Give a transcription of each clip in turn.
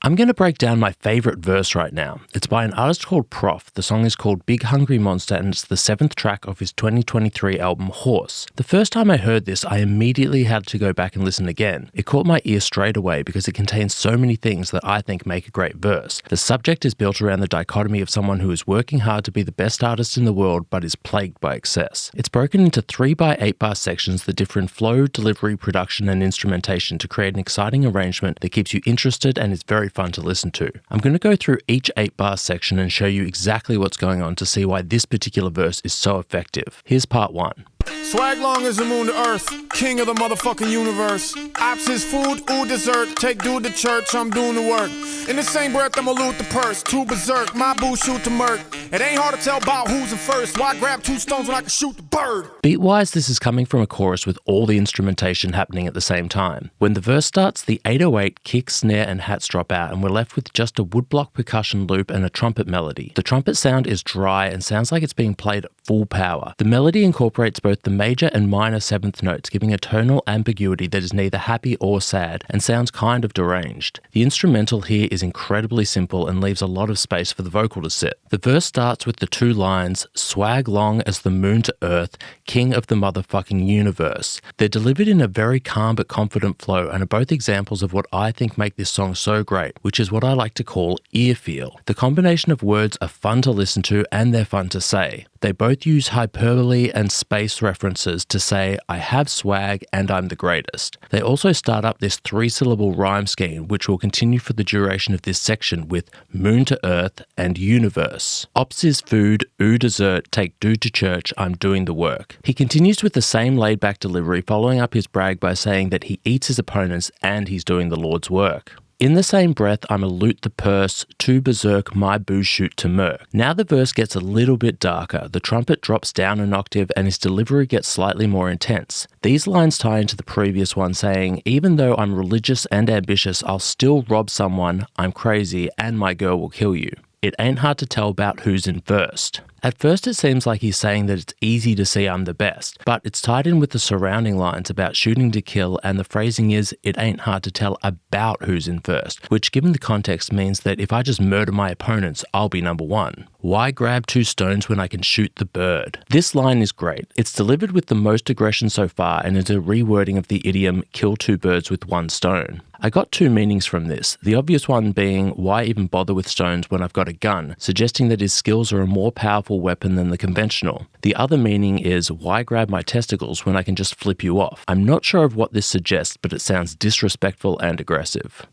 I'm going to break down my favorite verse right now. It's by an artist called Prof. The song is called Big Hungry Monster and it's the 7th track of his 2023 album Horse. The first time I heard this, I immediately had to go back and listen again. It caught my ear straight away because it contains so many things that I think make a great verse. The subject is built around the dichotomy of someone who is working hard to be the best artist in the world but is plagued by excess. It's broken into 3 by 8 bar sections that differ in flow, delivery, production and instrumentation to create an exciting arrangement that keeps you interested and is very fun to listen to. I'm going to go through each 8 bar section and show you exactly what's going on to see why this particular verse is so effective. Here's part 1. Swag long as the moon to earth, king of the motherfucking universe. Opps is food, ooh dessert, take dude to church, I'm doing the work. In the same breath I'ma loot the purse, 2 berserk, my boo shoot to murk. It ain't hard to tell about who's in first, why grab 2 stones when I can shoot the bird? Beat-wise, this is coming from a chorus with all the instrumentation happening at the same time. When the verse starts, the 808, kick, snare and hats drop out and we're left with just a woodblock percussion loop and a trumpet melody. The trumpet sound is dry and sounds like it's being played at full power. The melody incorporates both the major and minor 7th notes, giving a tonal ambiguity that is neither happy or sad and sounds kind of deranged. The instrumental here is incredibly simple and leaves a lot of space for the vocal to sit. The verse starts with the 2 lines, swag long as the moon to earth, king of the motherfucking universe. They're delivered in a very calm but confident flow and are both examples of what I think make this song so great, which is what I like to call ear feel. The combination of words are fun to listen to and they're fun to say. They both use hyperbole and space references to say, I have swag and I'm the greatest. They also start up this 3-syllable rhyme scheme, which will continue for the duration of this section with moon to earth and universe. Opps is food, ooh dessert, take dude to church, I'm doing the work. He continues with the same laid-back delivery, following up his brag by saying that he eats his opponents and he's doing the Lord's work. In the same breath, I'ma loot the purse, 2 berserk, my boo shoot to murk. Now the verse gets a little bit darker, the trumpet drops down an octave and his delivery gets slightly more intense. These lines tie into the previous one saying, even though I'm religious and ambitious, I'll still rob someone, I'm crazy, and my girl will kill you. It ain't hard to tell about who's in first. At first it seems like he's saying that it's easy to see I'm the best, but it's tied in with the surrounding lines about shooting to kill and the phrasing is, it ain't hard to tell about who's in first, which given the context means that if I just murder my opponents, I'll be number 1. Why grab 2 stones when I can shoot the bird? This line is great. It's delivered with the most aggression so far and is a rewording of the idiom, kill 2 birds with 1 stone. I got 2 meanings from this, the obvious one being, why even bother with stones when I've got a gun, suggesting that his skills are a more powerful weapon than the conventional. The other meaning is, why grab my testicles when I can just flip you off? I'm not sure of what this suggests, but it sounds disrespectful and aggressive.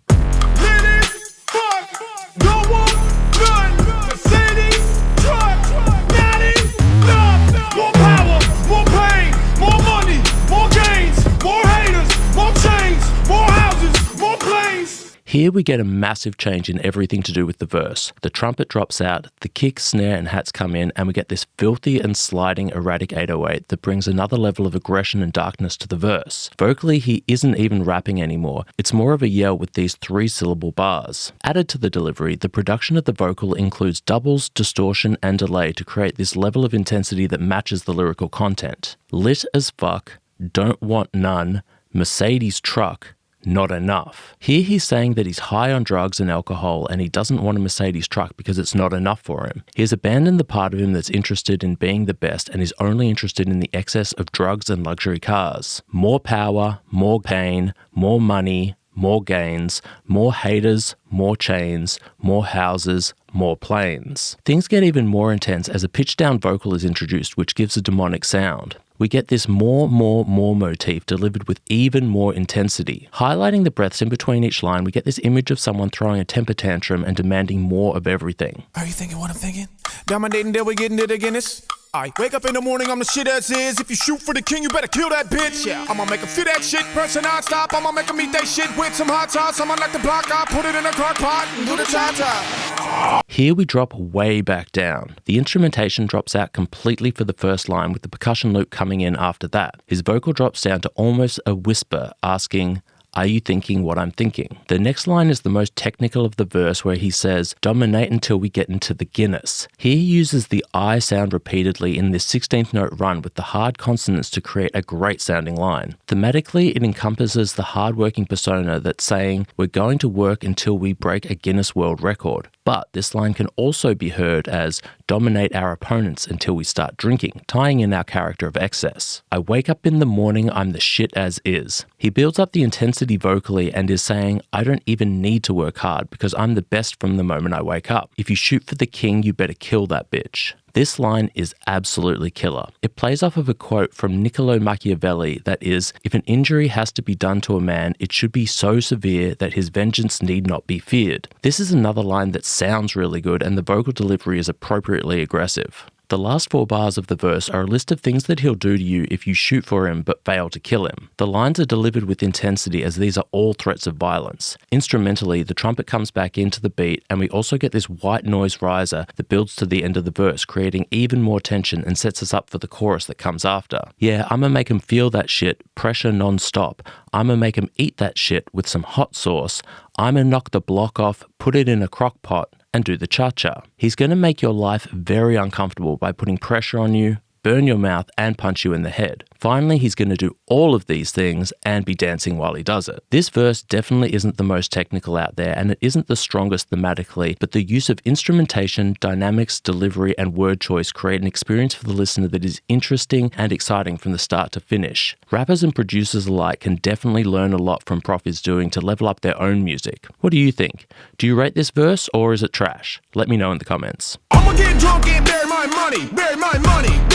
Here we get a massive change in everything to do with the verse. The trumpet drops out, the kick, snare and hats come in, and we get this filthy and sliding erratic 808 that brings another level of aggression and darkness to the verse. Vocally, he isn't even rapping anymore. It's more of a yell with these 3-syllable bars. Added to the delivery, the production of the vocal includes doubles, distortion and delay to create this level of intensity that matches the lyrical content. Lit as fuck, don't want none, Mercedes truck, not enough. Here he's saying that he's high on drugs and alcohol and he doesn't want a Mercedes truck because it's not enough for him. He has abandoned the part of him that's interested in being the best and is only interested in the excess of drugs and luxury cars. More power, more pain, more money, more gains, more haters, more chains, more houses, more planes. Things get even more intense as a pitched down vocal is introduced, which gives a demonic sound. We get this more motif delivered with even more intensity. Highlighting the breaths in between each line, we get this image of someone throwing a temper tantrum and demanding more of everything. Are you thinking what I'm thinking? Dominating till we getting to the Guinness? I wake up in the morning, I'm the shit as is. If you shoot for the king, you better kill that bitch. Yeah, I'ma make him feel that shit, pressure non-stop. I'ma make him eat that shit with some hot sauce. I'ma knock the block out, put it in a crock pot and do the cha-cha. Here we drop way back down. The instrumentation drops out completely for the first line with the percussion loop coming in after that. His vocal drops down to almost a whisper, asking, Are you thinking what I'm thinking? The next line is the most technical of the verse, where he says, dominate until we get into the Guinness. Here he uses the I sound repeatedly in this 16th note run with the hard consonants to create a great sounding line. Thematically, it encompasses the hard-working persona that's saying, we're going to work until we break a Guinness World Record. But this line can also be heard as dominate our opponents until we start drinking, tying in our character of excess. I wake up in the morning, I'm the shit as is. He builds up the intensity vocally and is saying, I don't even need to work hard because I'm the best from the moment I wake up. If you shoot for the king, you better kill that bitch. This line is absolutely killer. It plays off of a quote from Niccolo Machiavelli that is, if an injury has to be done to a man, it should be so severe that his vengeance need not be feared. This is another line that sounds really good and the vocal delivery is appropriately aggressive. The last 4 bars of the verse are a list of things that he'll do to you if you shoot for him but fail to kill him. The lines are delivered with intensity as these are all threats of violence. Instrumentally, the trumpet comes back into the beat and we also get this white noise riser that builds to the end of the verse, creating even more tension and sets us up for the chorus that comes after. Yeah, I'ma make him feel that shit, pressure non-stop. I'ma make him eat that shit with some hot sauce. I'ma knock the block off, put it in a crock pot, and do the cha-cha. He's going to make your life very uncomfortable by putting pressure on you, burn your mouth, and punch you in the head. Finally, he's going to do all of these things and be dancing while he does it. This verse definitely isn't the most technical out there, and it isn't the strongest thematically, but the use of instrumentation, dynamics, delivery, and word choice create an experience for the listener that is interesting and exciting from the start to finish. Rappers and producers alike can definitely learn a lot from Prof is doing to level up their own music. What do you think? Do you rate this verse, or is it trash? Let me know in the comments. I'ma get drunk and bury my money, bury my money.